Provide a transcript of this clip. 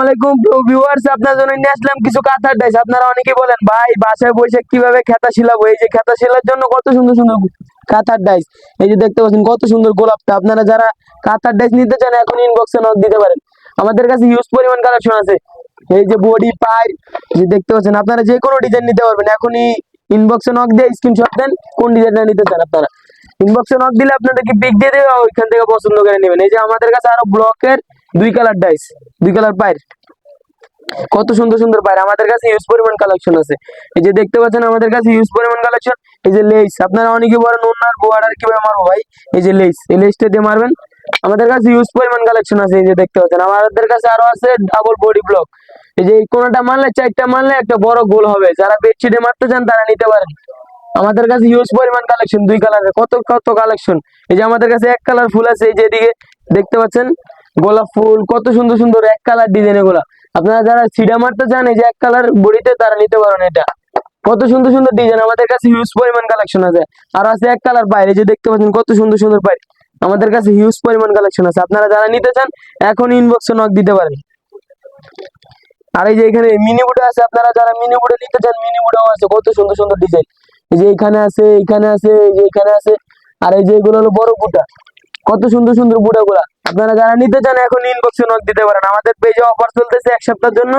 আলাইকুম ভিউয়ার্স, আপনার জন্য নিয়ে আসলাম কিছু কাঁথার ডাইস। আপনারা অনেকেই বলেন ভাই বাসায় বসে কিভাবে খেতা শিলাবো। এই যে খেতা শিলার জন্য কত সুন্দর সুন্দর কাঁথার ডাইস। এই যে দেখতে পাচ্ছেন কত সুন্দর গোলাপটা। আপনারা যারা কাঁথার ডাইস নিতে চান এখন ইনবক্সে নক দিতে পারেন। আমাদের কাছে হিউজ পরিমাণ কালেকশন আছে। এই যে বডি পাইপ, যে দেখতে পাচ্ছেন, আপনারা যে কোনো ডিজাইন নিতে পারবেন। এখনই ইনবক্সে নক দিয়ে স্ক্রিনশট দেন কোন ডিজাইনটা নিতে চান। আপনারা ইনবক্সে নক দিলে আপনাদেরকে পিক দিয়ে দেবে, ওইখান থেকে পছন্দ করে নেবেন। এই যে আমাদের কাছে আরো ব্লকের দুই কালার ডাইস, দুই কালার পাইপ, কত সুন্দর সুন্দর পায়রা আমাদের কাছে হিউজ পরিমাণ কালেকশন আছে। এই যে দেখতে পাচ্ছেন আমাদের কাছে হিউজ পরিমাণ কালেকশন। এই যে লেস, আপনারা অনেকে বলেন ওনার বর্ডার কিভাবে মারবো ভাই, এই যে লেস, এই লেসটা দিয়ে মারবেন। আমাদের কাছে হিউজ পরিমাণ কালেকশন আছে। এই যে দেখতে পাচ্ছেন আমাদের কাছে আরো আছে ডাবল বডি ব্লক। এই যে কোনটা মারলে, চারটা মারলে একটা বড় গোল হবে। যারা বেডশিটে মারতে চান তারা নিতে পারেন। আমাদের কাছে হিউজ পরিমাণ কালেকশন, দুই কালারের কত কত কালেকশন। এই যে আমাদের কাছে এক কালার ফুল আছে। এই যে এদিকে দেখতে পাচ্ছেন গোলাপ ফুল, কত সুন্দর সুন্দর এক কালার ডিজাইন এগুলা। আপনারা যারা সিডা মারতে চান এই যে এক কালার বডিতে, তারা নিতে পারেন। এটা কত সুন্দর সুন্দর ডিজাইন, আমাদের কাছে হিউজ পরিমাণ কালেকশন আছে। আর আছে এক কালার বাইরে, যে দেখতে পাচ্ছেন কত সুন্দর সুন্দর পাই। আমাদের কাছে হিউজ পরিমাণ কালেকশন আছে। আপনারা যারা নিতে চান এখন ইনবক্সে নক দিতে পারেন। আর এই যে এখানে মিনি বুটা আছে, আপনারা যারা মিনি বুটে নিতে চান মিনি বুটাও আছে, কত সুন্দর সুন্দর ডিজাইন। এই যে এখানে আছে, এখানে আছে, এই যে এখানে আছে। আর এই যে এগুলো হলো বড় বুটা, কত সুন্দর সুন্দর বুটা গুলা। আপনারা যারা নিতে চান এখন ইনবক্সে নক দিতে পারেন। আমাদের পেজে অফার চলতেছে এক সপ্তাহের জন্য।